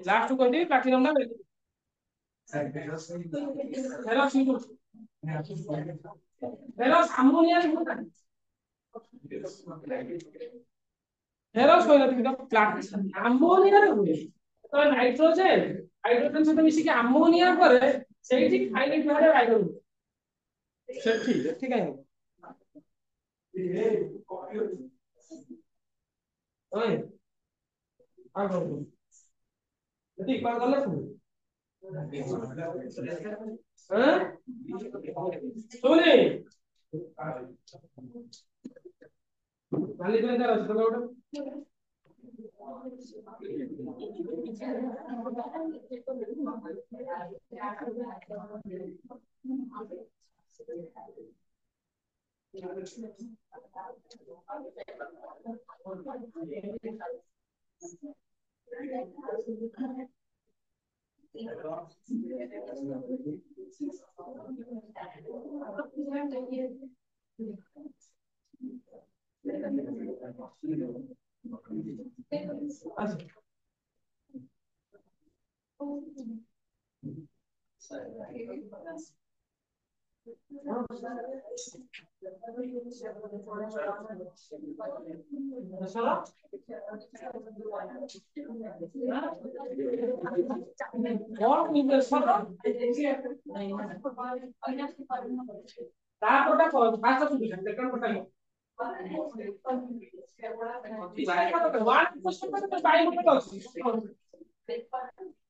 Last को कहती platinum ना फेरस फेरस अमोनिया फेरस कोइ नथि तो प्लैटिनम अमोनिया रे हुए तो नाइट्रोजन हाइड्रोजन सहित मिसी के अमोनिया करे सेठी फाइनाइट भारे हाइड्रोजन सेठी ठीक है ओए आ गो ठीक बात गलत है हैं सुने खाली दिन का रास्ता लौट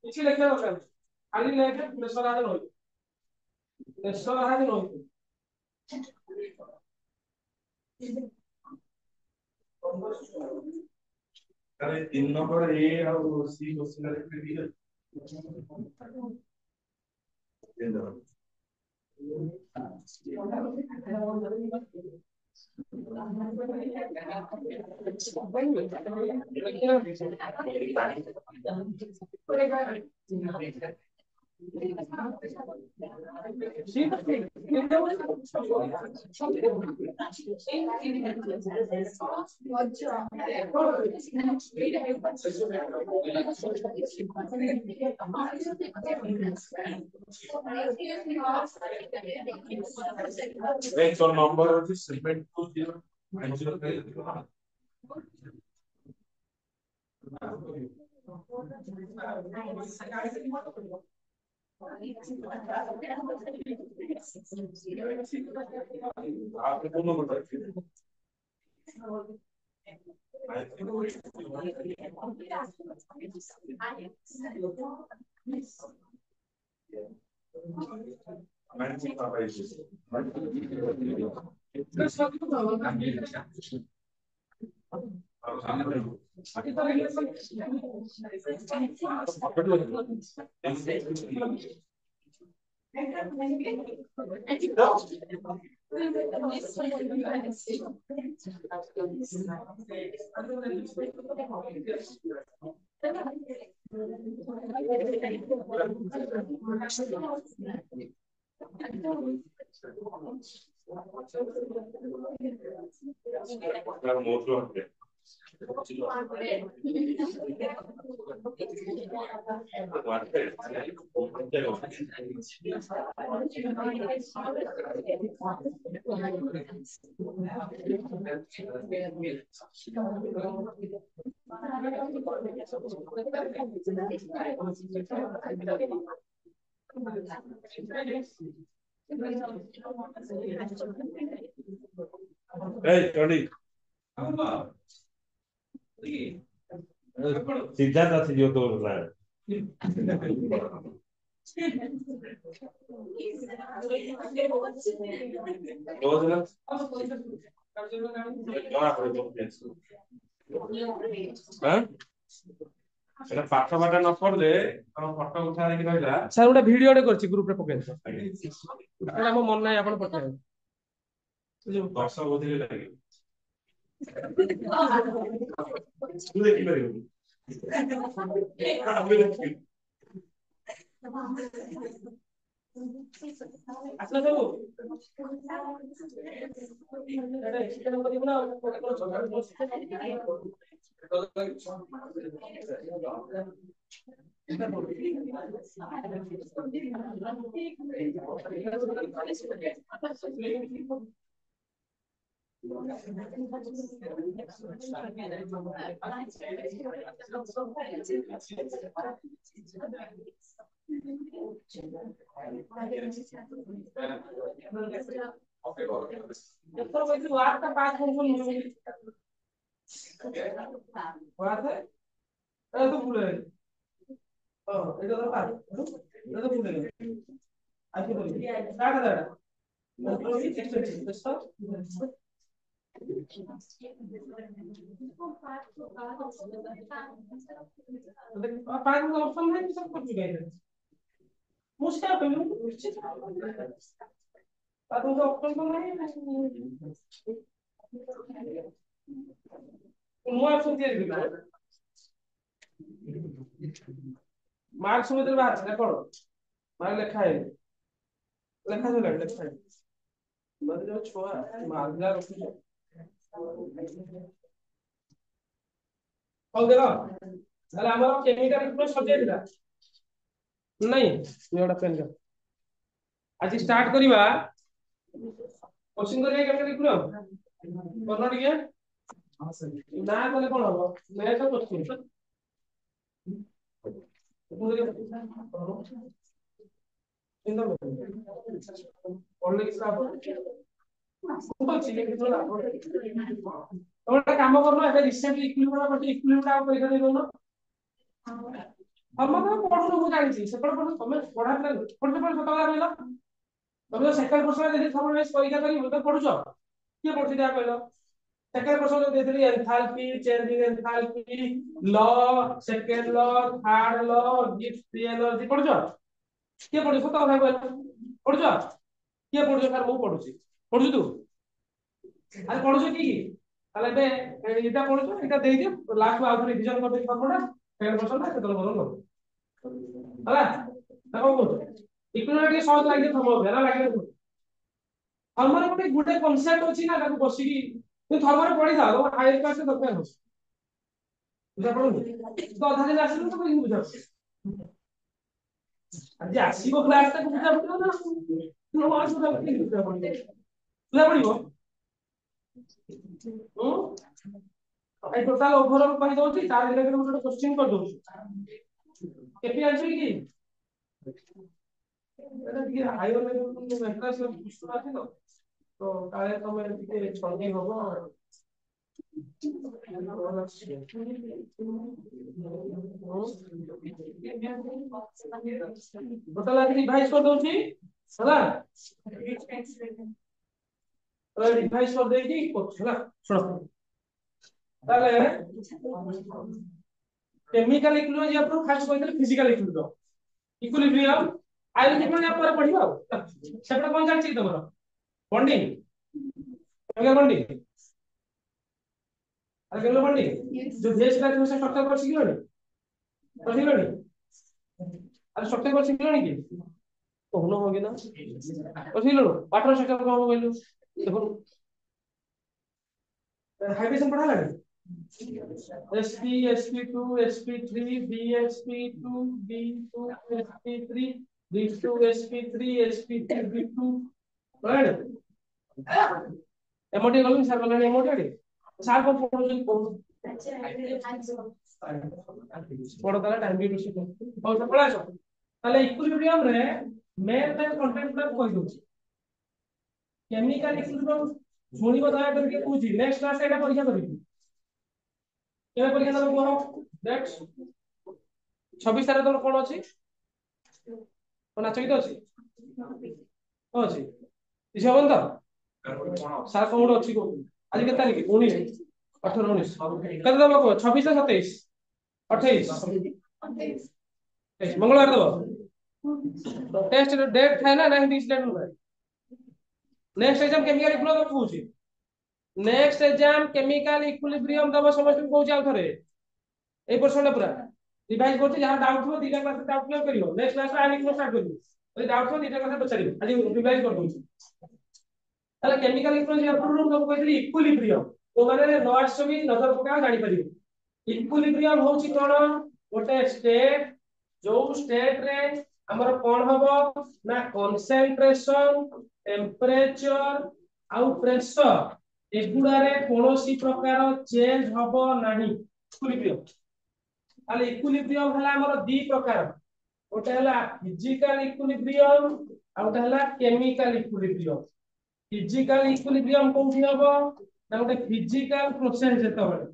କିଛି ଲେଖିବା ଦରକାର ଖାଲି ଲେଖେ ପ୍ରେସର ଆଗ ରହିବ ପ୍ରେସର ଆଗ ରହିବ अरे 3 नंबर ए और सी क्वेश्चन लिख दिया एक और नंबर है 720 आपने दोनों बताइए सिद्धार्थ अच्छी जो तो रहा है এটা পাঠ পাঠ ন পড়লে তখন ফটো উঠা দেখি রহিলা স্যার ওটা ভিডিওଟେ করছি গ্রুপরে পকাই এটা ମୋ ମନ ନାହିଁ ଆପଣ ପଠାନ୍ତୁ जो दर्शक बुझिले लागे तू देखि परिबो আসলে দেবো এটা এক্সটেন্ড করে দিব না ऑप्शन है सब कुछ मुश्किल ऑप्शन तो नहीं मार्क समुद्र बाहर देखो मार्क लिखा है लेखा जो लेखा है मतलब जो छुआ मार्क ला रखी है कल देखो তাহলে আমরা কেমিক্যাল পুরো সজাই দিলা নাই এডা পেন কা আজি স্টার্ট করিবা কোশ্চেন করিয়া কেমিক্যাল পুরো কোন টিকে না তাহলে কোন হবে মেথ কোশ্চেন ইন্দা পড়লে কি লাভ তোমরা কাম করনো এটা রিসেন্টলি ইকুইলিব্রিয়াম পরীক্ষা দেই বলনো हम तो पढ़ो मु जानि छी सेपड़ पढ़ो तमे पढ़ा पढ़ते पढ़ते सता लागलो तमे सेकंड क्वेश्चन देखि खबर वाइज परीक्षा करी तो पढुछो के पढछि दिया कहलो सेकंड क्वेश्चन जो देथि enthalpy change in enthalpy law second law third law Gibbs energy पढुछो के पढु सता भाई कहलो पढुछो के पढुछो सर मु पढुछि पढुछु तू अरे पढुछो की ताले बे एटा पढुछो एटा देई दे लास्ट आउट रिवीजन कर दे पढा सेकंड क्वेश्चन ना केतल बरन होला देखो को इकोनॉमिक सॉल्व लागे थमो भेला लागे हमर गोटे गुडे कांसेप्ट अछि ना ताको बसी की तू थमर पढी जा तो हायर क्लास से दरकार हो बुझा पड़ो तो आधा दिन आसिलो तो कोई बुझा आज आसीबो क्लास तक बुझा पड़ो ना तू आज बुझा पड़िबो आई टोटल ओवरऑल कहि दउची तार दिले के गोटे क्वेश्चन कर दउची केपी आंसर की এটা কি হাইওয়ে লেভেল মেট্রাস পুষ্টি আছে তো কালে তুমি এদিকে ছন্দি হবো टोटल आज रिवाइज कर दउची होला तो रिवाइज कर देई की होला सुनो তাহলে केमिकल इक्विलिब्रियम या प्रूफ फास्ट कहले फिजिकल इक्विलिब्रियम आइल किपन या पर पढिबा सेपटा कोन जानि तमर बॉन्डिंग केमिकल बॉन्डिंग अरे केमिकल बॉन्डिंग जो भेज का तुम से स्ट्रक्चर कर सिखलोनी पढिलोनी अरे स्ट्रक्चर कर सिखलोनी की तो होनो होगी ना पढिलो वाटर स्ट्रक्चर को हम कहलु देखो हाइड्रोजन पढ़ा लगे sp sp2 sp3 bsp2 b2 sp3 b2 sp3 sp3 b2 right एमोटी गलु सर गलनि एमोटी सार को पढो को पढो ताला टाइम भी बेसी हो सब पढा छ ताले इक्विलिब्रियम रे मेन मेन कंटेंट पर कहि दउ केमिकल इक्विलिब्रियम शुणी दया करके पूछी नेक्स्ट क्लास एटा परीक्षा करिबी केबे परीक्षा दब कोन डेट 26 तारिख तोर कोन अछि कोन नाच गीत अछि ओ अछि इसे होन त सार कोन अछि को आज के तारीख 19 18 19 कत दब को 26 से 27 28 मंगलवार दब टेस्ट डेट था ना 19 डेट में नेक्स्ट एग्जाम केमिकल इक्विलिब्रियम पूछी नेक्स्ट एग्जाम केमिकल इक्विलिब्रियम दब समस्त को जाउ थरे ए पर्सन पूरा रिवाइज करते जहां डाउट हो दीटा क्लास डाउट क्लियर करियो नेक्स्ट क्लास आनी को स्टार्ट करियो ओइ डाउट हो दीटा क्लास बचारियो आज रिवाइज कर दूची ताले केमिकल इक्विलिब्रियम प्रूफ दब कहली इक्विलिब्रियम तो माने नोट्स भी नजर पका जानि परियो इक्विलिब्रियम होची कोन गोटे स्टेट जो स्टेट रे हमर कोन हबो ना कंसंट्रेशन टेम्परेचर आउ प्रेशर एगुडारे कोनोसी प्रकार चेंज हबो नाही इक्विलिब्रियम ताले इक्विलिब्रियम हला हमर दी प्रकार ओटा हला फिजिकल इक्विलिब्रियम आउटा हला केमिकल इक्विलिब्रियम फिजिकल इक्विलिब्रियम कोठी हबो ना गोटे फिजिकल प्रोसेस जेतबे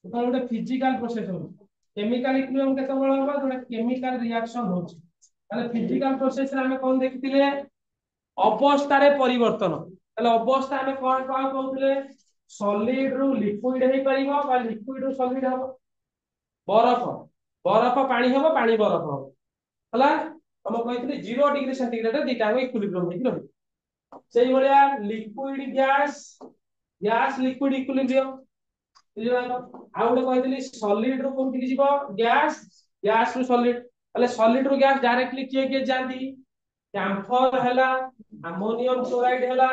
तो गोटे फिजिकल प्रोसेस हो केमिकल इक्विलिब्रियम केतबे हबो गोटे केमिकल रिएक्शन होची ताले फिजिकल प्रोसेस रे हमें कोन देखिथिले अवस्था रे परिवर्तन ताले अवस्था हमें कोन कोन कहउथिले सॉलिड रु लिक्विड हे परिबो बा लिक्विड रु सॉलिड हबो बरफ बरफ पानी हबो पानी बरफ हबो हला हम कहइथिले 0 डिग्री सेंटीग्रेड रे दिटा इक्विलिब्रियम हे कि सेही भलिया liquid gas gas liquid equilibrium आ गोटे कहइथिले सॉलिड रु कोन कि जीवो गैस गैस रु सॉलिड ताले सॉलिड रु गैस डायरेक्टली के जानती कैम्फर हला अमोनियम क्लोराइड हला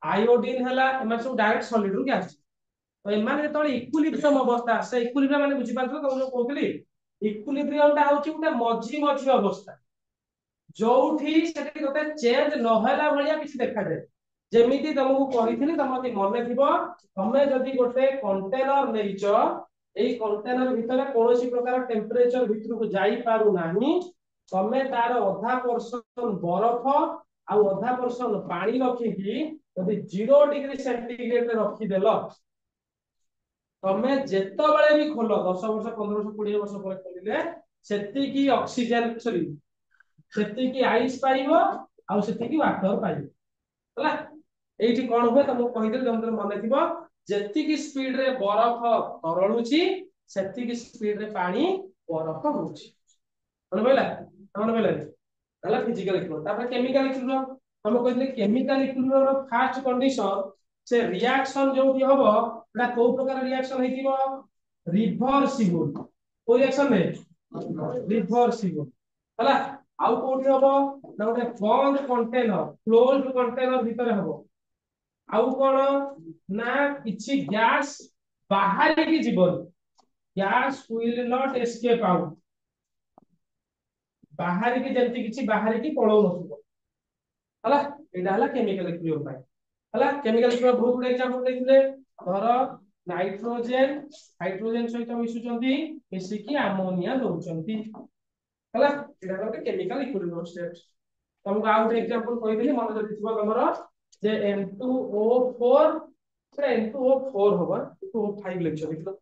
आयोडीन हला एमा सब डायरेक्ट सॉलिड रु गैस तो एमाने तो इक्विलिब्रियम अवस्था से इक्विलिब्रियम माने बुझी पाछो तो हम कहतली इक्विलिब्रियम ता होची उटे मझी मझी अवस्था जोठी सेठी गोटे चेंज न होला भलिया किछि देखा जाय जेमिति तुमको कहिथिली तमति मने थिबो तमे जदी गोटे कंटेनर नेइचो एई कंटेनर भितरे कोनोसी प्रकार टेम्परेचर भितर को जाई पारु नाही तमे तार आधा पर्सन बरफ आ आधा पर्सन पानी रखी की जदी 0 डिग्री सेंटीग्रेड रे रखी देलो तमे जेतो बेले भी खोलो 10 वर्ष 15 वर्ष 20 वर्ष पर खोलिले सेति की ऑक्सीजन सॉरी सेति की आइस पाइबो आ सेति की वाटर पाइबो हला एठी कोन होय तमको कहिदेल जमतर मने थिबो जेति की स्पीड रे बरफ तरळुची सेति की स्पीड रे पानी बरफ होउची मन बेला हला फिजिकल इक्विलिब्रियम तापर केमिकल इक्विलिब्रियम हम कहिदले chemical equilibrium row first condition से रिएक्शन जो भी हबो एटा को प्रकार रिएक्शन हेतिबो रिवर्सिबल को रिएक्शन ने रिवर्सिबल हला आउ कोठी हबो ना गोटे बंद कंटेनर क्लोज्ड कंटेनर भीतर हबो आउ कोन ना किछि गैस बाहर की जीवन gas will not escape out बाहर की जल्दी किछि बाहर की पळो नथुबो हला एटा हला केमिकल इक्विलिब्रियम पाई हला केमिकल इक्विलिब्रियम बहुत गुड एग्जांपल देखिले धर नाइट्रोजन हाइड्रोजन सहित मिसुचंती मिसी की अमोनिया दउचंती हला एटा गोटे केमिकल इक्विलिब्रियम स्टेट तुमको आउट एग्जांपल कहि देली मन जति थिबो तमरो जे N2O4 से N2O4 होबा N2O5 लेक्चर देखलो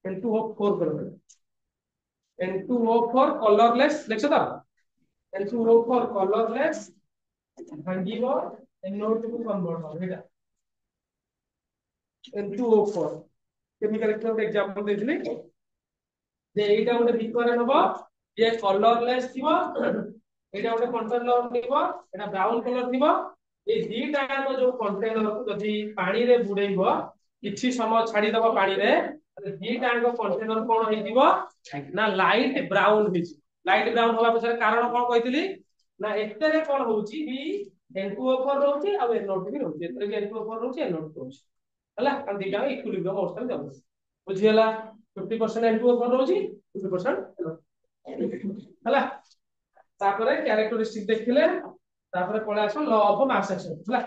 N2O4 करबे N2O4 कलरलेस लेक्चर दा N2O4 कलरलेस भांगिबो NO2 को कन्वर्ट हो एटा N2O4 केमिकल इक्विलिब्रियम एग्जांपल देथिली जे एटा गोटे बिकरे हबो ये कलरलेस थिबो एटा गोटे कंटेनर थिबो एटा ब्राउन कलर थिबो ए दीटा को जो कंटेनर को जदी पानी रे बुडैबो किछि समय छाडी दबो पानी रे दीटा को कंटेनर कोन हेतिबो ना light brown his light brown होला पछरे कारण कोन कहितली ना एतरे कोन होउची बी N2O4 रहउची आ NO2 भी रहउची एतरे के N2O4 रहउची NO2 रहउची हला आ दीटा इक्विलिब्रियम अवस्था में जाउ बुझियला 50% N2O4 रहउची 50% हला तापरे कैरेक्टरिस्टिक देखिले तापरे पळे आसो लॉ ऑफ मास एक्शन हला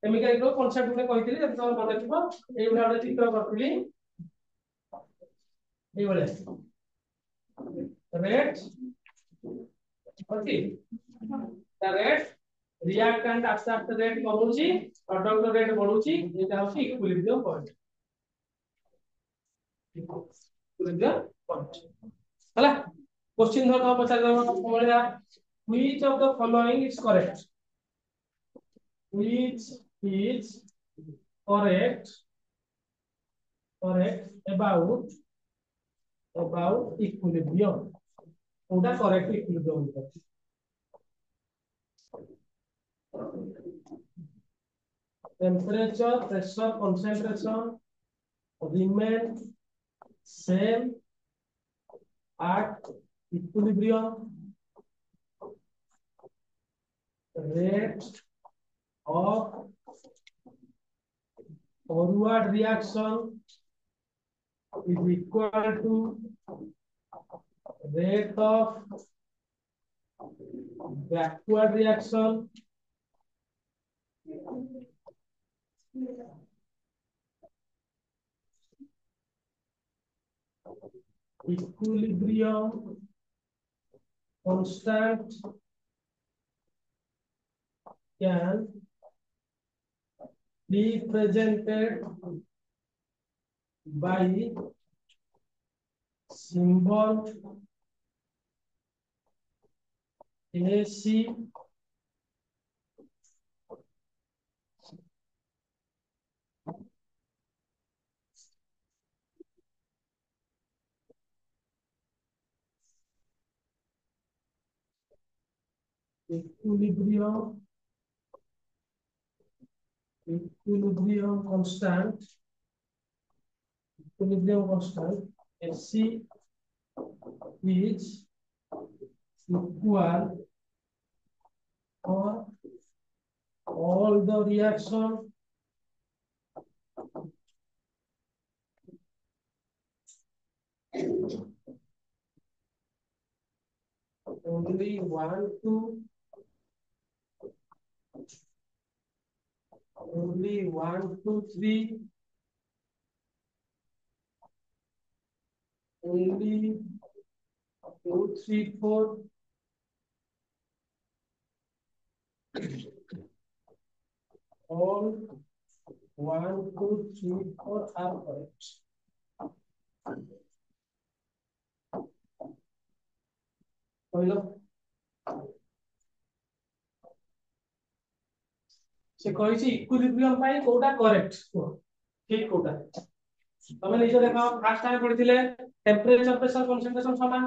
केमिकल इक्विलिब्रियम कांसेप्ट में कहितली जब तम मने थिबो एई उडा उडा चित्र करतली एई बळे rate okay the rate reactant आस्ते आस्ते रेट करूची प्रोडक्ट रेट बढ़ुची एटा होची इक्विलिब्रियम पॉइंट इक्विलिब्रियम पॉइंट हला क्वेश्चन धर पचार दबो कोळिया which of the following is correct which is correct about equilibrium ओटा correct equilibrium temperature pressure concentration remain same at equilibrium rate of forward reaction is equal to rate of backward reaction equilibrium constant can be presented by symbol AC equilibrium constant AC is equal for all the reaction only 1 to only 1 to 3 only 2 3 4 all 1 2 3 4 are correct. କହିଲ से କହିଛି ଇକ୍ୱିଲିବ୍ରିୟମ ପାଇଁ କୋଉଟା correct ଠିକ କୋଉଟା ତମେ ନିଜ ଦେଖ ଫାର୍ଷ୍ଟ টাইম ପଢିଥିଲେ टेंपरेचर प्रेशर कंसंट्रेशन समान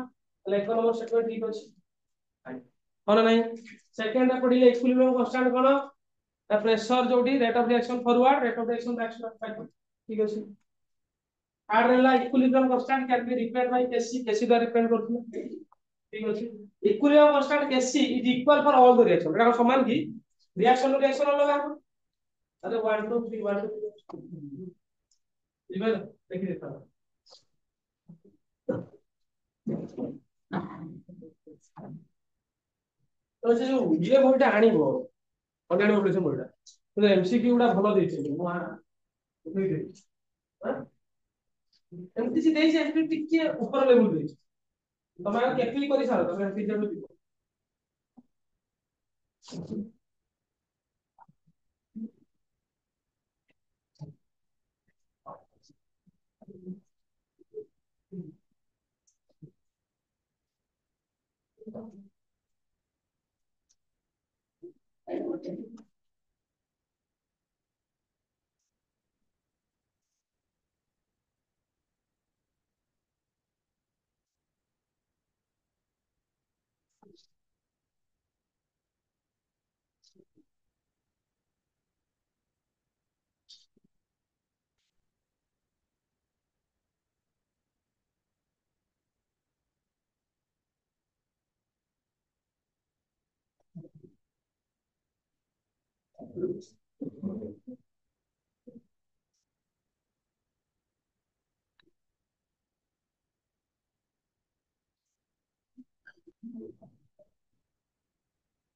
ତାହେଲେ ଏକ ନମ୍ବର ସେଟମେଣ୍ଟ ଠିକ ଅଛି ହଁ ନା ନାହିଁ ସେକେଣ୍ଡ ରେ ପଢିଲେ ଇକ୍ୱିଲିବ୍ରିୟମ କନଷ୍ଟାଣ୍ଟ କଣ ତା ପ୍ରେशर जोडी rate of reaction forward rate of reaction back ठीक अछि थर्ड रेला equilibrium constant can be replaced by Kc Kc द्वारा रिप्लेस करथि ठीक अछि equilibrium constant Kc is equal for all the reaction एटा समान की रिएक्शन अलग हम अरे 1 2 3 1 2 3 इबे देखि देखा तो से जो ये बहिटा आनिबो ऑर्गेनिक पॉपुलेशन बहिटा तो एमसीक्यू गुडा भलो देछि मु उठै दे हां एमटी से देछि एमटी टिके ऊपर लेवल देछि तमे केपी करि सारो तमे एमटी जेनु दिबो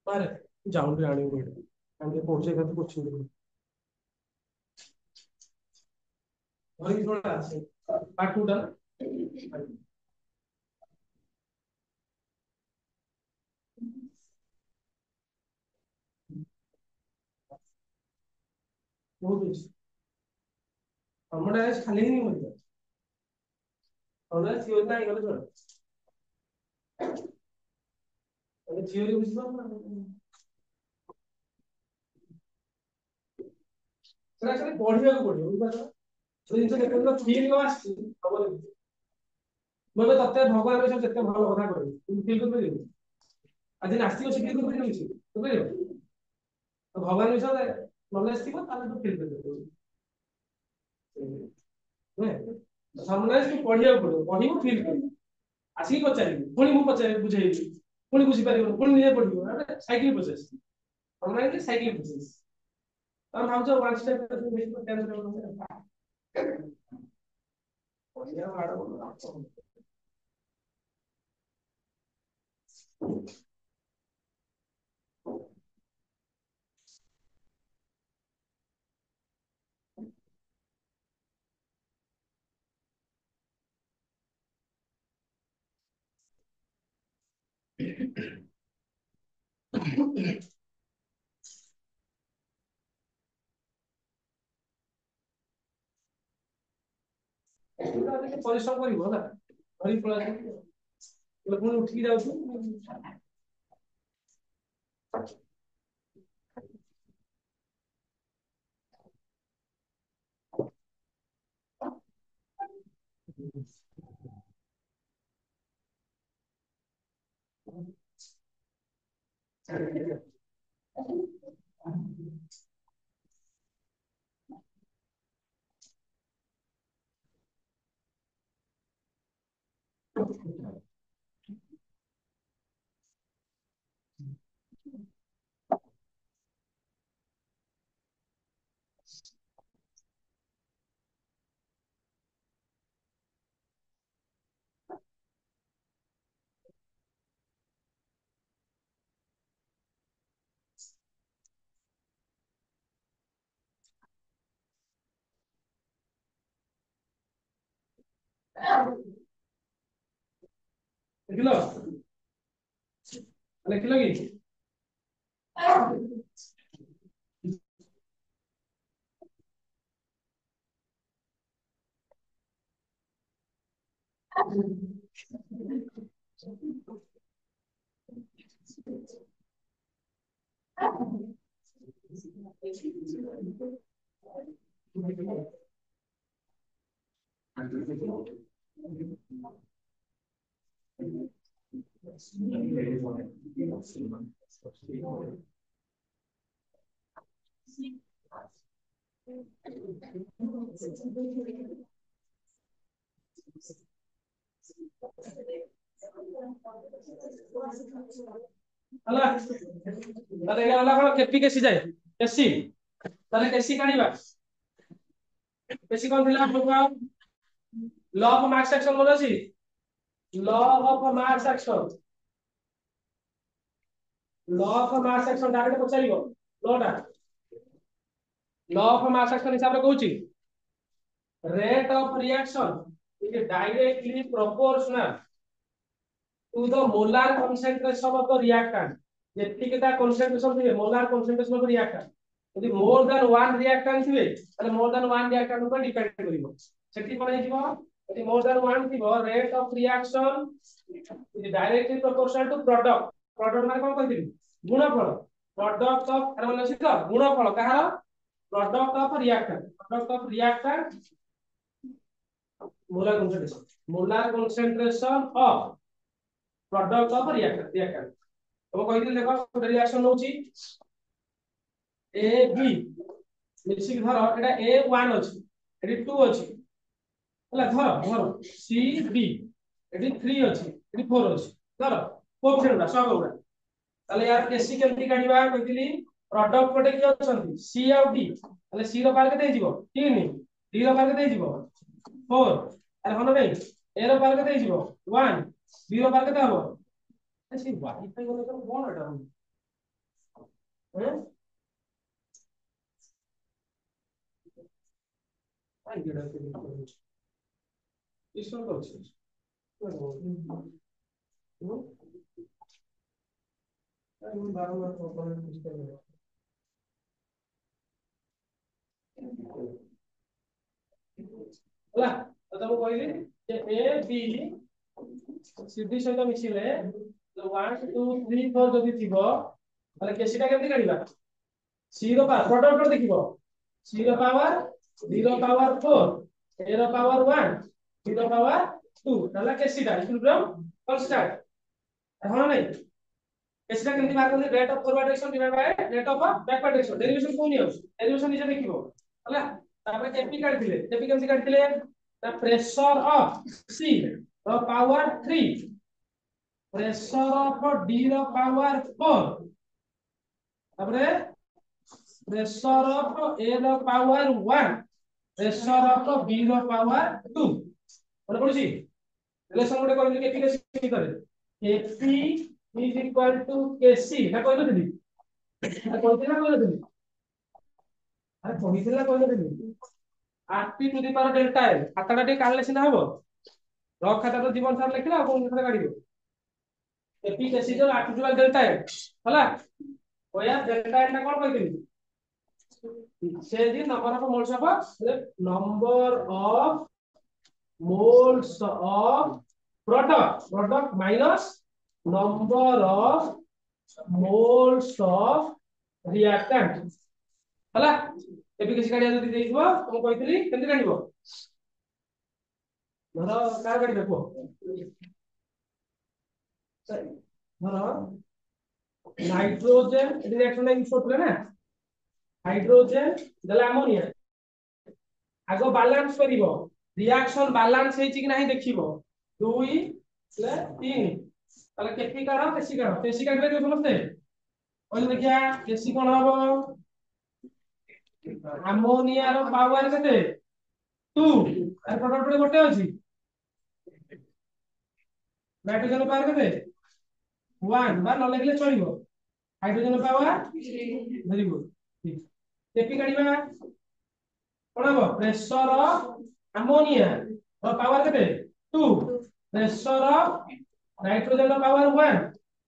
पर जाऊं भी आने को हमके पहुंचे का तो कुछ नहीं वही थोड़ा से पार्ट 2 डन बहुत अच्छी हमरा आज खाली नहीं मिलता हमरा थ्योरी नहीं गले छोड़ अरे थ्योरी बुझलो ना ସେଟା ଖାଲି ପଢିବାକୁ ପଡିବ ବୁଝିପାରୁଛ ଯୋଉ ଜିନିଷ ଦେଖୁନ ଫିଲ୍ ନ ଆସିଛି ଖବର ମୁଁ ଏବେ ତତେ ଭଗବାନ ବିଷୟରେ ଯେତେ ଭଲ କଥା କହିବି ତୁ ଫିଲ୍ କରିପାରିବୁ ଆଜି ନାସ୍ତିକ ଶିଖି କରିପାରିବୁ କିଛି ବୁଝିପାରିବ ତ ଭଗବାନ ବିଷୟରେ ନଲେଜ ଥିବ ତାହେଲେ ତୁ ଫିଲ୍ କରିପାରିବୁ ନୁହେଁ ସମଲାଇଜ ତୁ ପଢିବାକୁ ପଡିବ ପଢିବୁ ଫିଲ୍ କରିବୁ ଆସିକି ପଚାରିବୁ ପୁଣି ମୁଁ ପଚାରିବି ବୁଝେଇବି ପୁଣି ବୁଝିପାରିବୁ ପୁଣି ନିଜେ ପଢିବୁ ସାଇକେଲ ପ୍ରୋସେସ ସମଲାଇଜ ସାଇକେଲ ପ୍ରୋସେସ तब हम जो वन स्टेप करते हैं इसको कैसे करोगे बढ़िया मारो ପରିଶ୍ରମ କରିବ ହେଲା ଧରି ପଳା ପୁଣି ଉଠିକି ଯାଉଛୁ ଦେଖିଲ ଲେଖିଲ କି ହେଲା ତାହେଲେ ଏଇଟା ହେଲା କଣ କେପି କେସି ଯାଏ କେସି ତାହେଲେ କେସି କାଢିବା କେସି କଣ ଥିଲା ଆପଣଙ୍କୁ ଲ ଅଫ ମାସ୍ ଆକ୍ସନ ମନେ ଅଛି law of mass action law of mass action direct ପଚାରିବ ଲଟା ଲ ଅଫ ମାସ୍ ଆକ୍ସନ ହିସାବରେ କହୁଛି rate of reaction is directly proportional to the molar concentration of the reactant ଯେତିକି ତା concentration ଥିବେ molar concentration of the reactant ଯଦି more than one reactant ଥିବେ ତାହେଲେ more than one reactant ଉପରେ depend କରିବ ସେଠି କଣ ହେଇଯିବ ଯଦି more than one ଥିବ rate of reaction is directly proportional to product product ମାନେ କଣ କହିଥିଲି ଗୁଣଫଳ product of ଆର ମାନେ ଅଛି ତ ଗୁଣଫଳ କାହାର product of reactant molar concentration of product of reactant तो କହିଥିଲି देखो ଗୋଟେ ରିଆକ୍ସନ होची A B ମିଶିକି ଧର ଏଟା A1 ଅଛି ଏଠି 2 ଅଛି ହେଲା ଧର C B ଏଠି 3 ଅଛି ଏଠି 4 ଅଛି ଧର କୋଏଫିସିଏंट ସହଗ ଗୁଡା ତାହେଲେ यार केसी केमती काढिबा କହିଥିଲି ପ୍ରଡକ୍ଟ ପଟେ କି ଅଛନ୍ତି C ଆଉ D ତାହେଲେ C ର ପାୱାର କେତେ ହେଇଯିବ 3 D ର ପାୱାର କେତେ ହେଇଯିବ 4 ଆରେ ହନ ନାଇଁ A ର ପାୱାର କେତେ ହେଇଯିବ 1 B ର ପାୱାର କେତେ ହବ ସେ वाईफाई ଗଲେ ତ କଣ ଏଟା हैं आई गेडा के इश्वर तो ଅଛି ମୁଁ ବାରମ୍ବାର କମ୍ପୋନେଣ୍ଟ କିଛି କରିବ ହେଲା ତ ମୁଁ କହିଲି ଯେ A B ସିଡି ସହିତ ମିଶିଲେ 1 2 3 4 ଯଦି ଥିବ ତାହେଲେ କେସିଟା କେମିତି କାଢିବା C ର ପାୱାର ପ୍ରଡକ୍ଟ ଦେଖିବ C ର ପାୱାର D ର ପାୱାର 4 A ର ପାୱାର 1 B ର ପାୱାର 2 ତାହେଲେ କେସିଟା ଇকুইলিব্রিয়াম কনস্ট্যান্ট ହଁ ନାଇଁ केसिटा केମିତି ବାହାର କରନ୍ତି rate of forward direction divide by rate of backward direction derivation कोनी आउछ डेरिवेशन निजे देखिबो होला तापर केपी काढिले केपी केମିତି काढिले द प्रेशर ऑफ C ର पावर 3 प्रेशर ऑफ D ର पावर 4 तापर प्रेशर ऑफ A ର पावर 1 प्रेशर ऑफ B ର पावर 2 ମନେ ପଡୁଛି ରିଲେସନ ଗୋଟେ କହିଲି କେପି କେସି ଭିତରେ Kp is equal to Kc ना कोई तो दिली ना कोई तो दिली अरे कोई तो ना कोई तो दिली Rp to the power delta n खाताटा टे काढले सिना हबो लॉग खाता तो जीवन सार लिखला कोन खाता काढिबो Kp Kc जो Rp to the power delta n होला ओया delta n ना कोन कहतिली say the number of moles of product minus number of moles of reactant ହେଲା ଏବେ କିଛି କାଢିଆ ଯଦି ଦେଇଥିବ ମୁଁ କହିଥିଲି କେମିତି କାଢିବ ଧର କାର କାଢିବେ କୁହ ଧର नाइट्रोजन रिएक्शन यूज करथले ना हाइड्रोजन देला अमोनिया आगो बैलेंस करिवो रिएक्शन बैलेंस हेछि कि नाही देखिवो 2 ले 3 ताले केपी काढो केसी काढबे के समझते ओइ देखिया केसी कोन हबो अमोनिया रो पावर केते 2 आर प्रोडक्ट गोटे अछि नाइट्रोजन पावर केते 1 बा न लिखले चलिबो हाइड्रोजन पावर वेरी गुड ठीक केपी काढिबा कोन हबो प्रेशर अमोनिया रो पावर केते 2 प्रेशर नाइट्रोजन रो पावर 1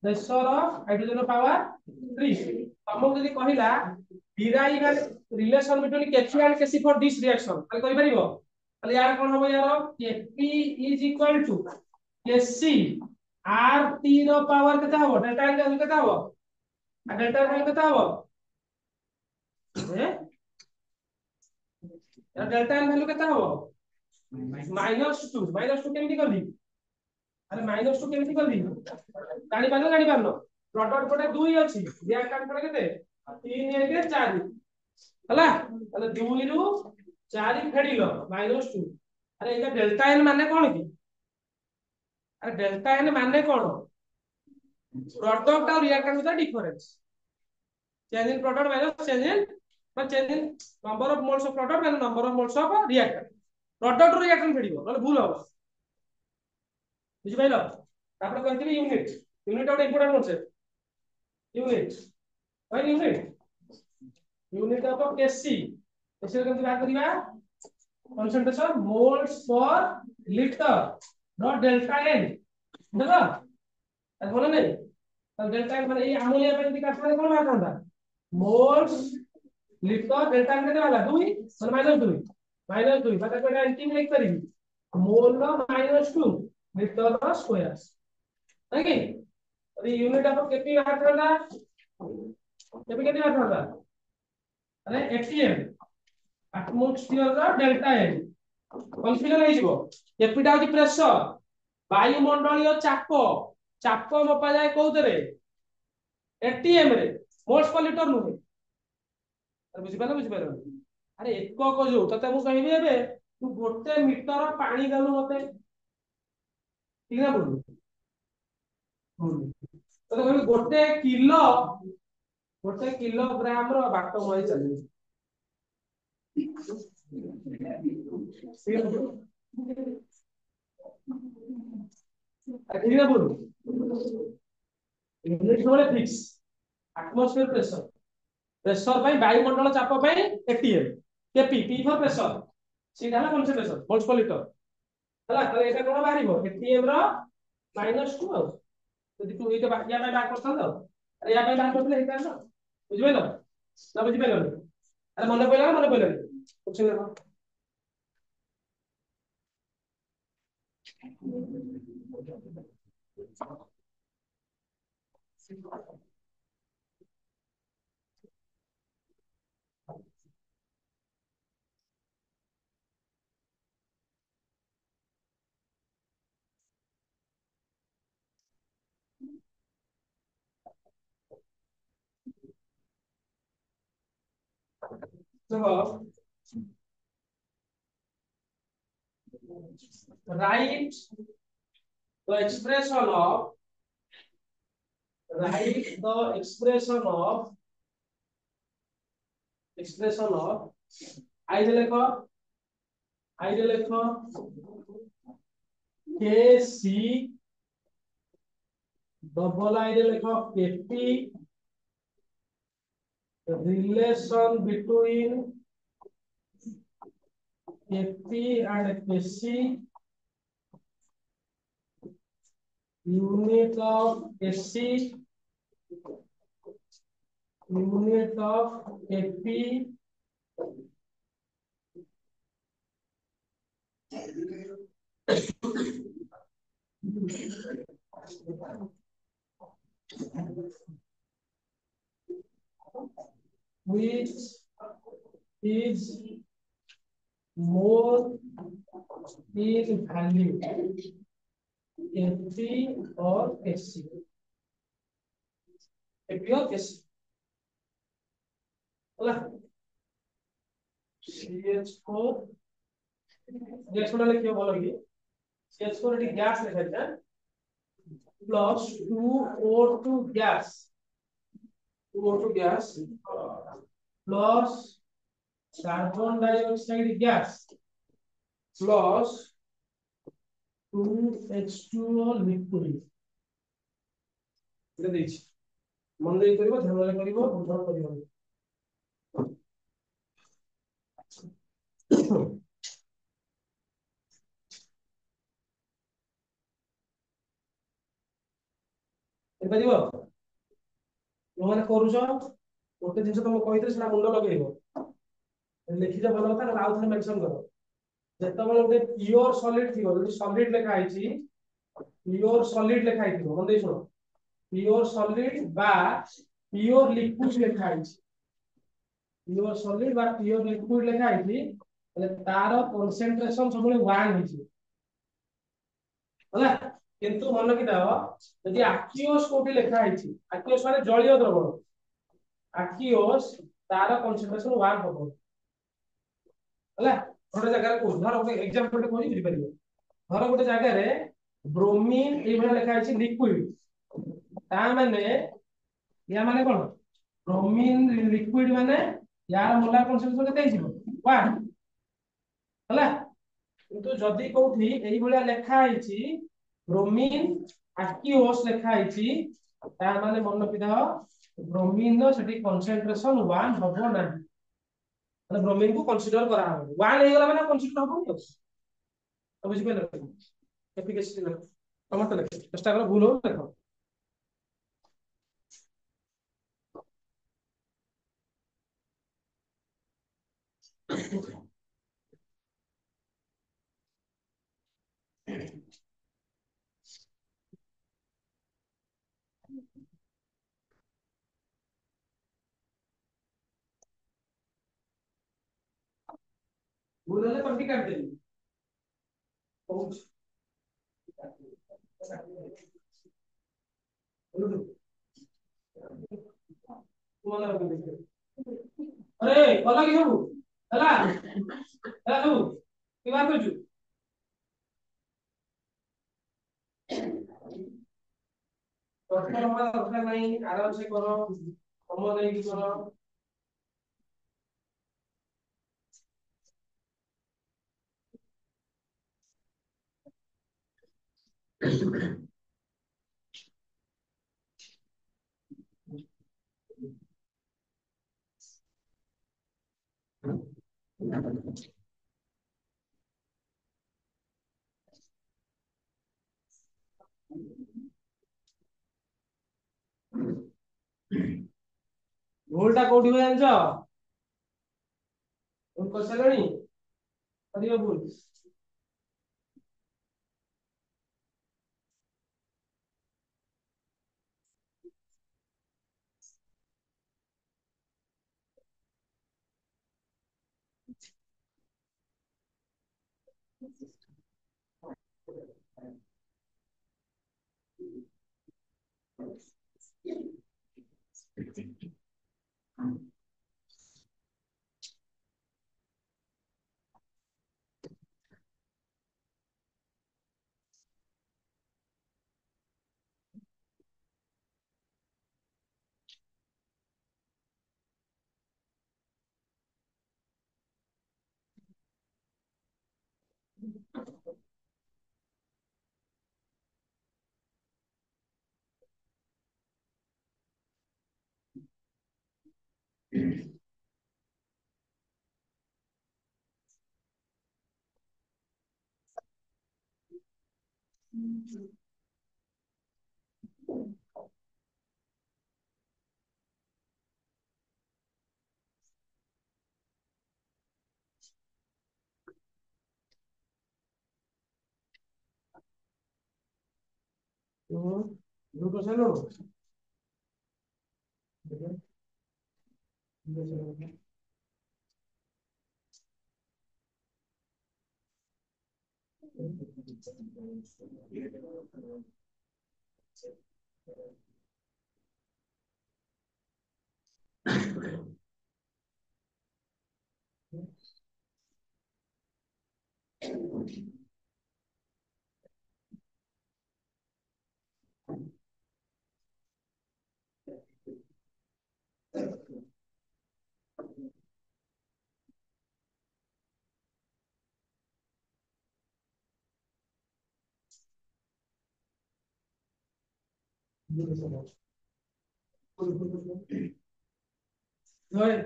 प्रेशर हाइड्रोजन रो पावर 3 हमको यदि कहिला derive relation between Kp and Kc for this reaction ताले कहि परिबो ताले यार कोन हबो यार Kp is equal to Kc Rt रो पावर केते हबो डेल्टा n केते हबो आ डेल्टा n केते हबो ए या डेल्टा n वैल्यू केते हबो -2 केमिति करली अरे -2 केमिति करली गाणी पानो प्रोडक्ट कोटे 2 अछि रिएक्टेंट कोटे केते 3 1 4 हला ताले 2 रु 4 फेडिलो -2 अरे एका डेल्टा n माने कोन की अरे डेल्टा n माने कोन प्रोडक्ट और रिएक्टेंट का difference change in product minus change in number of moles of product and number of moles of reactant product और reactant फेडिबो नले भूल हो बुझि पाइलो तापर कहतिबी unit out important concept unit of Kc एसे केमति बात करिबा concentration moles per liter not delta n देखो अब बोला नहीं तो डेल्टा n माने ये अमोनिया पे यदि काटने कोन बात होता मोल्स लिटर डेल्टा n केते वाला 2 माने -2 बता कोटा अंतिम लिख करी मोल रो -2 लिटर रो स्क्वायर है कि अरे यूनिट ऑफ केपी बात करना केपी केते बात करना अरे एटीएम एटमॉस्फेयर रो डेल्टा n कन्फ्यूजन हो जिवो केपीटा होची प्रेशर वायुमंडलीय चाप मपा जाए कोउतरे एटीएम रे मोल्स पर लीटर नुहे अरे बुझि पालो अरे एकक जो तते मु कहिबे एबे तू गोटे मीटर पानी दलु मते ठीक ना बोलू तते कहबी गोटे किलोग्राम रो बाट मई चली ठीक ना बोलू यूनिट होले फिक्स एटमॉस्फेयर प्रेशर भाई वायुमंडल चाप भाई ATM KP P for pressure सीधा है कंसंट्रेशन मोल्स पर लीटर हला तो एटा कोन बाहरिबो एटीएम रो -2 आ यदि तू एटा या पे बात करथन तो अरे या पे बात करथले हेता ना बुझबेलो ना बुझबेलो अरे मन पइला कुछ ना So, write the expression of I Kc double I रे लिखो Kp relation between Kp and Kc unit of Kc unit of Kp which is more in value Kp और Kc Kp और Kc होला CH4 रिएक्शन लिखियो बोलो ये CH4 eighty gas लिखा है plus 2O2 gas 2O2 gas plus carbon dioxide gas plus 2H2O liquid এটা দিছি মন দেই করিব ধ্যান করিব বুঝন করিব এবারিব মানে করুছ ଗୋଟେ ଜିନିଷ ତମକୁ କହିଥିଲି ସେଟା ମୁଣ୍ଡ ଲଗେଇବ ଲେଖିଛ ଭଲ କଥା ନା ଆଉ ଥରେ ମେନସନ କର ଯେତେବେଳେ ଗୋଟେ ପିଓର ସଲିଡ ଥିବ ଯଦି ସଲିଡ ଲେଖା ହେଇଛି ପିଓର ସଲିଡ ଲେଖା ହେଇଥିବ ମନ ଦେଇ ଶୁଣ पियोर सॉलिड बा पियोर लिक्विड লেখা আছে पियोर सॉलिड बा पियोर लिक्विड লেখা আছে মানে তার কনসেন্ট্রেশন সবুলে 1 হইছে होला কিন্তু মনে কি দাও যদি আকিওস কোটি লেখা আছে আকিওস মানে জলীয় দ্রবণ আকিওস তার কনসেন্ট্রেশন 1 হবো होला ଗୋଟେ ଜାଗାରେ କୋ ଧର ଗୋଟେ एग्जांपल ଟେ କହିବି ବୁଝି ପାରିବ ଧର ଗୋଟେ ଜାଗାରେ ବ୍ରୋମିନ এই ভଳି লেখা আছে লিকুইড তা মানে या माने कोन ब्रोमीन लिक्विड माने यार मोलार कॉन्सेंट्रेशन केते हिजिबो 1 हला किंतु जदी कोठी एई भलिया लेखा आइछि ब्रोमीन एक्वियस लेखा आइछि ता माने मन पिदा ब्रोमीन नो सेठी कॉन्सेंट्रेशन 1 हबो ना माने ब्रोमीन को कंसीडर करा हबो 1 हे गला माने कंसीडर हबो तो बुझि पेले एफिकेसी ना टमाटर लेख चेष्टा करो भूल हो देखो भूल होले पंक्ति काट देली पहुंच अरे कला की हबु हला हला हबु की बात करछु डॉक्टर हमारा दरकार नहीं आराम से करो कम नहीं की करो भूलटा कोठी में जानछ भूल कर सलणी करियो भूल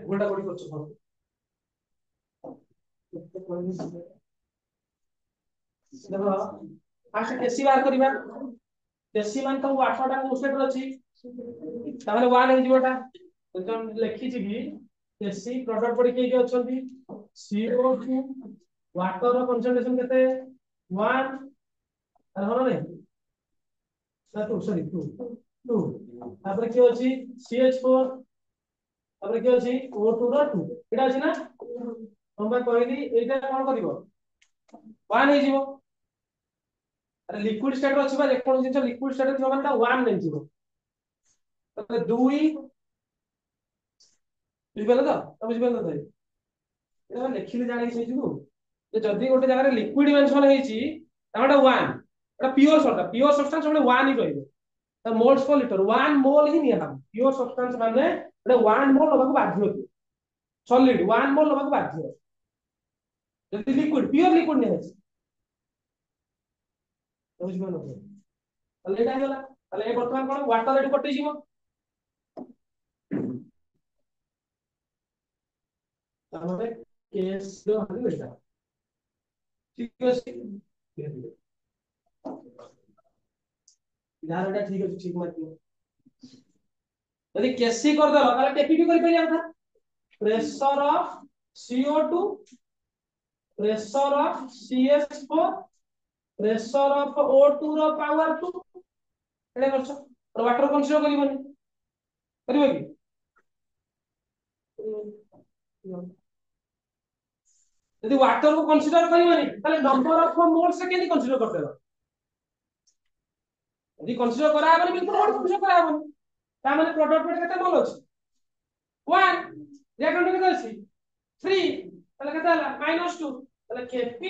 গোলটা কোটি করছো দেখো ফার্স্ট কেসি বাହାର କରିବା কেসি মান ତ 8ଟା କୋ ସେଟ ଅଛି ତାମାନେ 1 ହେଇ ଯିବଟା ତ ଲେଖିଛି କି କେସି ପ୍ରଡକ୍ଟ ପଡି କିଏ ଅଛନ୍ତି CO2 ୱାଟର କନସେଣ୍ଟ୍ରେସନ କେତେ 1 ଆର ନାହିଁ ନା 2 सॉरी 2 ତାପରେ କିଏ ଅଛି CH4 ତାପରେ କିଏ ଅଛି O2 ର 2 ଏଟା ଅଛି ନା ତମେ କହିଲି ଏଇଟା କଣ କରିବ 1 ହେଇ ଯିବ अरे लिक्विड स्टेट रो छिबा जेकोन जिंस लिक्विड स्टेट रो मानटा 1 नै जिवो तबे 2 बुझिबेला तो बुझिबेला तो एटा लेखिले जानि छै जिवो जे जदी गोटे जगह रे लिक्विड मेंशन हेछि ताटा 1 एटा प्योर सब्सटेंस हमने 1 ही कहबो त मोल्स पर लीटर 1 मोल ही निया हम प्योर सब्सटेंस माने एटा 1 मोल लबा को बाध्य सॉलिड 1 मोल लबा को बाध्य जदी लिक्विड प्योर लिक्विड नै हेछि बुझिबेला তাহলে এটা হলো তাহলে এই বর্তমান কোন ওয়াটার এটি কটে যাব তাহলে কেস লো হলো এটা ঠিক আছে ধারণা ঠিক আছে ঠিক মাত্র যদি কেসি कर दलो তাহলে টেপিপি করি পারিয়া কথা pressure of CO2 pressure of CH4 pressure of O2 रो पावर 2 एटा करछो और वाटर कंसीडर करिवनी करिवो कि यदि वाटर को कंसीडर करिवनी ताले नंबर ऑफ मोल्स से केनी कंसीडर करतेबा यदि कंसीडर करा हबनी बिल्कुल मोल कंसीडर करा हबनी ता माने प्रोडक्ट पे केते मोल अछि 1 रिएक्टेंट केते अछि 3 ताले केते हला -2 ताले Kp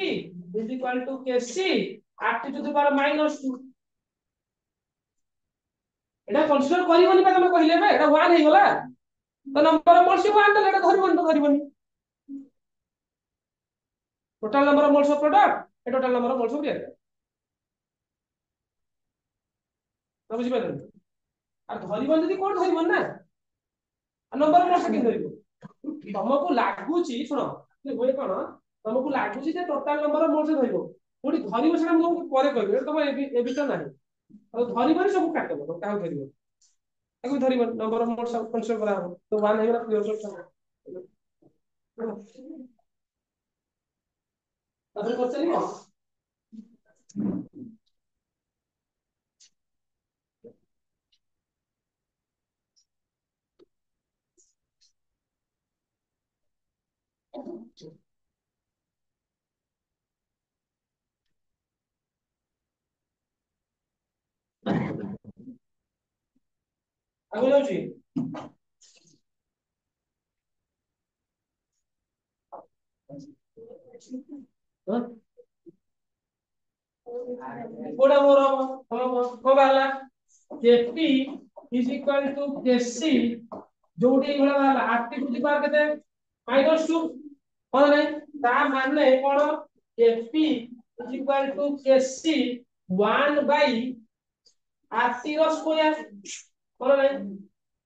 Kc RT to the power -2 एटा कंसीडर करिवनी बा तमे कहिले बे एटा 1 हे गला तो नंबर ऑफ मोल्स 1 एटा धरिवनी total number of moles of product ए total number of moles of reactant तो बुझि पाइल आ धरिवनी जदी कोन धरिवनी ना नंबर ऑफ मोल्स के धरिवो तुमको लागुची सुनो होय कोन तुमको लागुची जे टोटल नंबर ऑफ मोल्स धरिवो कोडी धरिवो सेना हम परे कहबे तुम ए बिटर नाही तो धरिवनी सब काटबो तो काउ धरिवो ताको धरिवो नंबर ऑफ मोल्स सब कंसीडर करा हो तो 1 हेगला प्योर सब्सटेंस तापर कर चलियो आगो जाउची कोडा मोर को बाला Kp is equal to Kc जोडी भला बाला RT टू द पावर केते -2 कोन नै ता माने कोन Kp is equal to Kc 1 by RT रो स्क्वायर कोन नै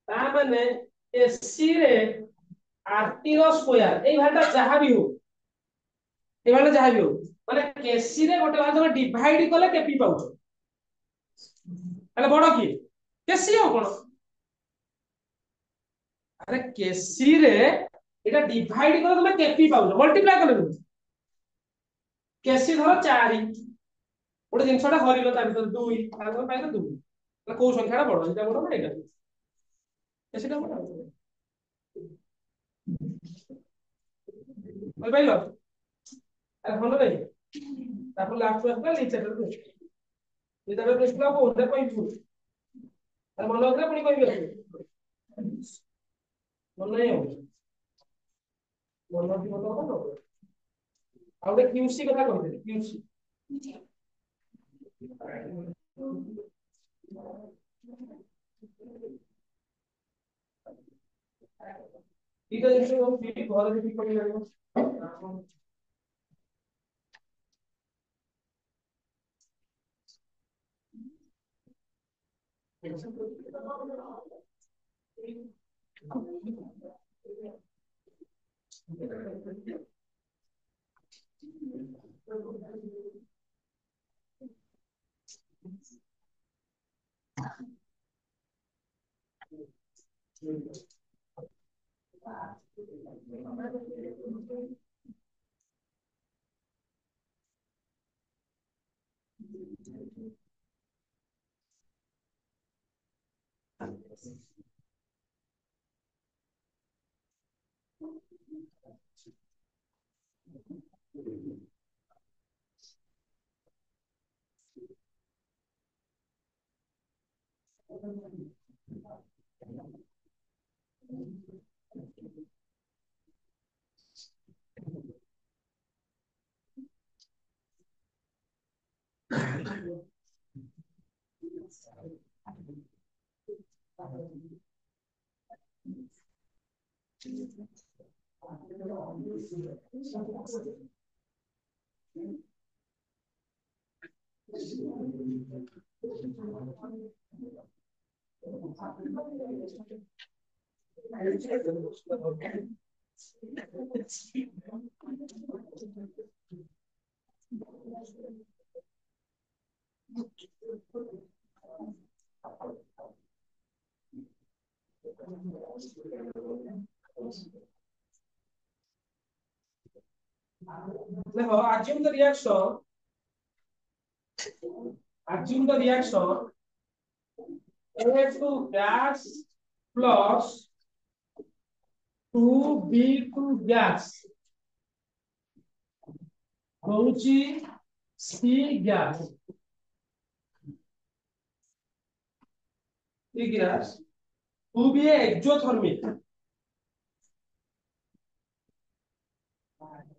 ता माने Kc रे आरटी रो स्क्वायर एई भाटा जहां भी हो एई भाटा जहां भी हो माने केसी रे गोटे भाग तमे डिवाइड कले केपी पाउछ माने बड़ की केसी हो कोन अरे केसी रे एटा डिवाइड कले तमे केपी पाउछ मल्टीप्लाई कले केसी धर 4 गोटे जिनसटा हरिलो ता भीतर 2 ताको पाइले 2 मतलब को संख्याटा बड़ एटा बड़ ना एटा केसीटा बड़ बोल पाइलो अरे ଭଲ ନାହିଁ ତାପରେ ଲାଷ୍ଟ ଆସିଲା ଲିଚର ଲିଚର ପ୍ରେସଲା को उधर କହିଛୁ अरे ମନ ଅଛି ପୁଣି କହିବି ମନ ନାହିଁ ମନ ଅଛି ମତ କଣ ଆଉ ଗୋଟେ କ୍यूसी କଥା କହିଥିଲି क्यूसी ଏଇଟା ଜିନିଷ ଘରେ ଯଦି କରିପାରିବ देखो assume the reaction A2 gas plus 2B2 gas होउची C gas C gas 2B exothermic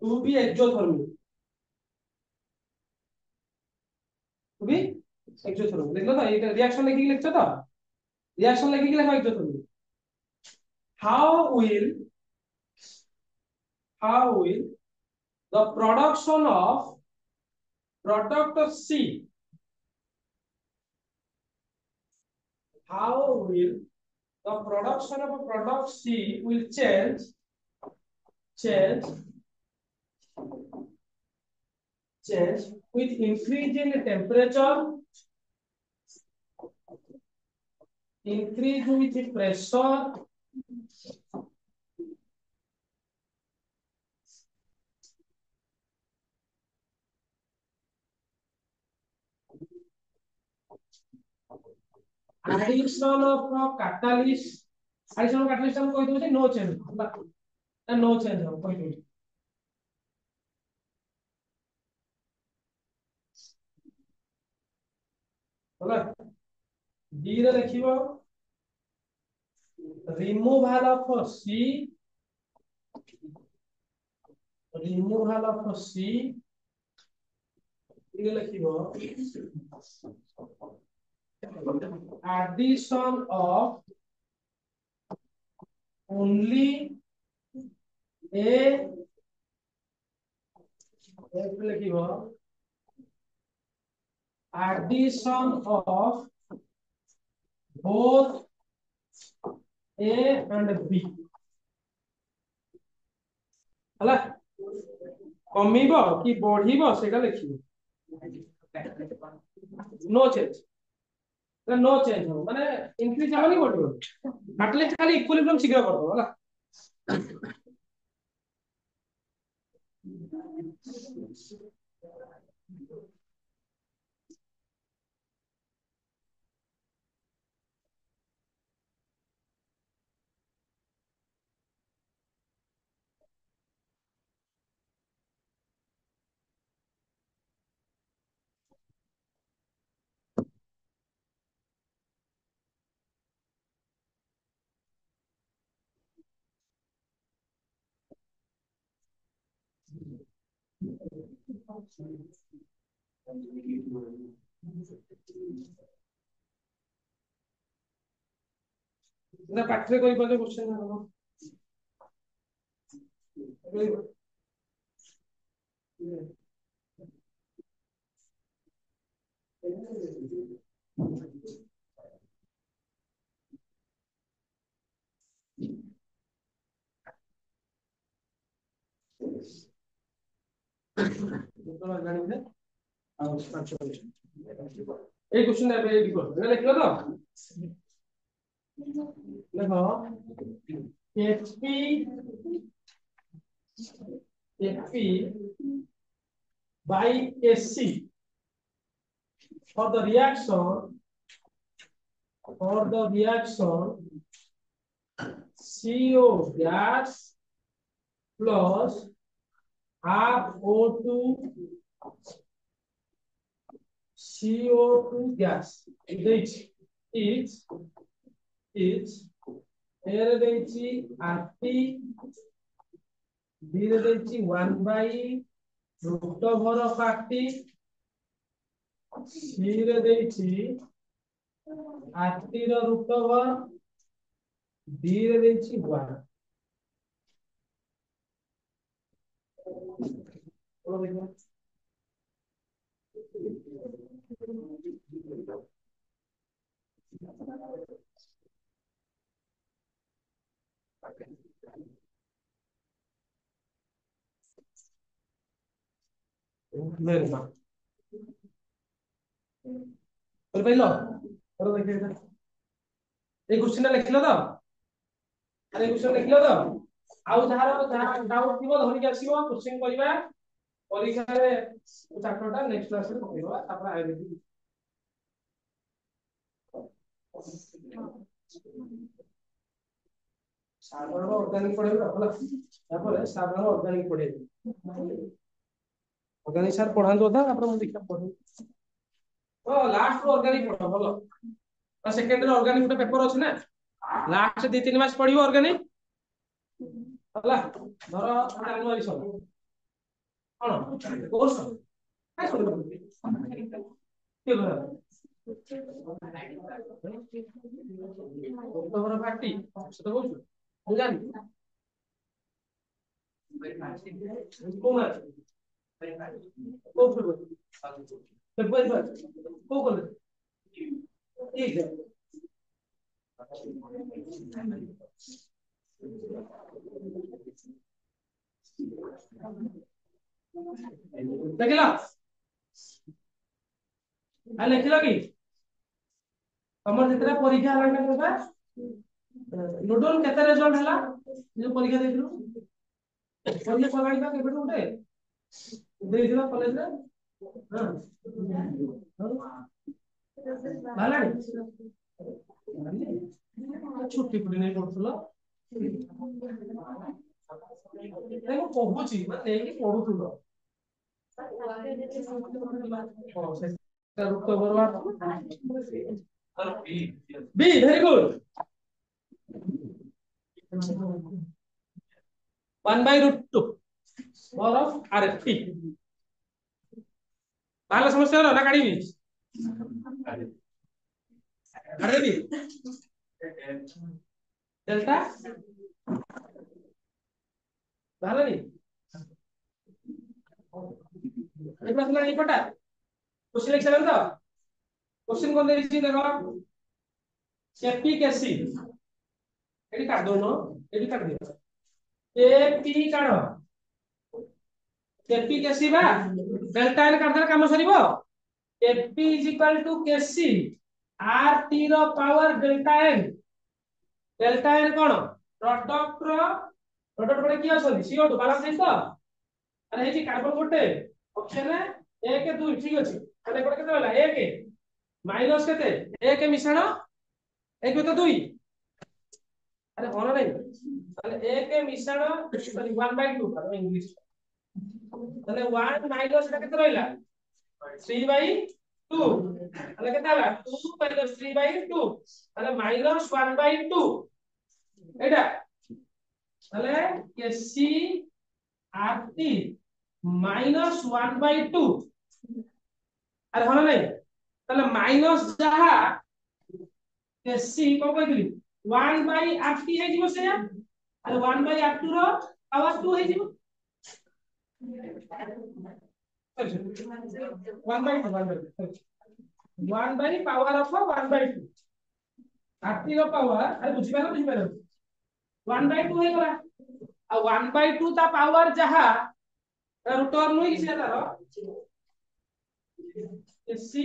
2B exothermic 2B exothermic देखलो तो ये रिएक्शन लिखि लिखছো तो रिएक्शन लिखि लिखो exothermic how will the production of product C how will the production of a product C will change with increase in temperature, increase with pressure, addition of catalyst, addition of catalyst हम कोई तो no change, no change हम कोई तो होला D रे लिखिबो removal of C ये लिखिबो addition of only A लिखिबो addition of both A and B हला कमिबो कि बढ़िबो सेटा लिखिबो नो चेंज नो चेंज हो माने इंक्रीज हबनी बढ़िबो एटलीस्ट खाली इक्विलिब्रियम शीघ्र कर दो हला ना पाठरे कोई कोई क्वेश्चन ना तो जानी दे ଆଉ ପାଞ୍ଚ ଏଇ क्वेश्चन ଏବେ ଏଇଠି କର ଏଟା ଲେଖିଲ ତ ଲେଖ Fp by Sc for the reaction CO gas plus half O2 CO2 gas is here ଦେଇଛି RT B ରେ ଦେଇଛି 1 by root over of RT C ରେ ଦେଇଛି RT ର root over D ରେ ଦେଇଛି 1 Very much. କହିଲ କର ଦେଖେ ଏଟା এই क्वेश्चन ଲେଖିଲ ତ ଆରେ क्वेश्चन ଲେଖିଲ ତ ଆଉ ଯାହାର ଡାଉଟ ଥିବ ଧରିକି ଆସିବ क्वेश्चन କରିବା ପରୀକ୍ଷାରେ ଚାପ୍ଟରଟା ନେକ୍ସଟ କ୍ଲାସରେ ପକେଇବା ତାପରେ ଆୟୁର୍ବେଦିକ ସାଧାରଣ ଅର୍ଗାନିକ ପଢେଇବେ ହେଲା ତାପରେ ସାଧାରଣ ଅର୍ଗାନିକ ପଢେଇବେ ଅର୍ଗାନିକ ସାର୍ ପଢାନ୍ତୁ ଅଧା ତାପରେ ମୁଁ ଦେଖିବା ପଢେଇବି ତ ଲାଷ୍ଟ ରୁ ଅର୍ଗାନିକ ପଢ ଭଲ ଆଉ ସେକେଣ୍ଡ ରେ ଅର୍ଗାନିକ ଗୋଟେ ପେପର ଅଛି ନା ଲାଷ୍ଟ 2-3 ମାସ ପଢିବ ଅର୍ଗାନିକ ହେଲା ଧର ଜାନୁଆରୀ ସବୁ କଣ କୋର୍ସ କାଇଁ ଶୁଣିବ କିଏ କହିଲା ତମର ପାର୍ଟି ସେତ କହୁଛୁ ମୁଁ ଜାଣିନି କୋଉ ମାସ କୋଉ ଫେବୃଆରୀ କୋଉ କଲେଜ ठीक है ଦେଖିଲ ଆ ଲେଖିଲ କି ତମର ଯେତେଟା ପରୀକ୍ଷା ହେଲା ନା କେବେ ନୋଡଲ କେତେ ରେଜଲ୍ଟ ହେଲା ଯୋଉ ପରୀକ୍ଷା ଦେଇଥିଲୁ ପରୀକ୍ଷା ସରିଲାଣି ତ କେବେଠୁ ଗୋଟେ ଦେଇଥିଲ କଲେଜରେ ବାହାରିଲାଣି ଛୁଟି ଫୁଟି ନେଇ ପଢୁଥିଲ ମୁଁ କହୁଛି ମାନେ ନେଇକି ପଢୁଥିଲ B very good 1 by root 2 power of RT बाहर समस्या ना काढीबी काढेबी डेल्टा बाहर नहीं एक प्रश्न नहीं पटा क्वेश्चन लिख सकते हो क्वेश्चन कौन दे दी देखो एपी केसी एडी काट दो नो एडी काट दियो एपी काढ केपी केसी बा डेल्टा एन काढ काम सरीबो Kp is equal to Kc R T रो पावर डेल्टा एन कोन प्रोडक्ट पड़े की असली CO2 बालांस है तो अरे हे जी कार्बन गोटे ऑप्शन है 1 2 ठीक अछि ताले कोड केते होला 1 माइनस केते 1 मिश्रण 1 तो 2 अरे होना नहीं ताले 1 मिश्रण सॉरी 1/2 ताले इंग्लिश ताले 1 माइनस केते रहला 3/2 ताले केते होला 2 माइनस 3/2 ताले माइनस 1/2 एटा ताले केसी आरटी माइनस 1/2 अरे होना नहीं ताले माइनस जहा केसी को कहली 1/RT है जीवो से अरे 1/R2 रो पावर 2 है जीवो 1 by power of 1/2 RT रो पावर अरे बुझी पारो 1/2 है गला आ 1/2 ता पावर जहा रूटर नुई से तारो केसी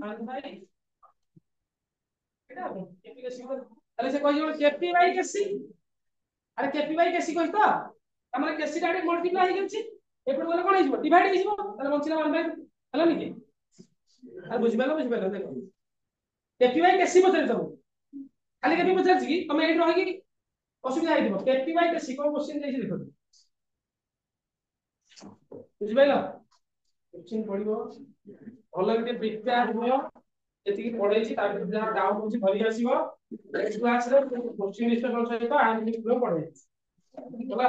1 by एटा केपी केसी ताले से कहि केपी बाय केसी अरे केपी बाय केसी कहि तो हमरे केसी डायरेक्ट मल्टीप्लाई हो गेछि एपड बोले कोन हिजबो डिवाइड हिजबो ताले बंचिला 1/2 हला नि के अरे बुझिबालो देखो केपी बाय केसी पचरे सब खाली केपी पचरे छी तमे एठी रहि कि असुविधा आइदिबो केपी बाय केसी को क्वेश्चन देछि देखो बुझिबालो क्वेश्चन पढिबो भलो के प्रिपेयर हो एति की पढैछि तापर जहा डाउट होछि भरि आसीबो नेक्स्ट क्लास रे क्वेश्चन लिस्ट कर सहित आइ पूरा पढै होला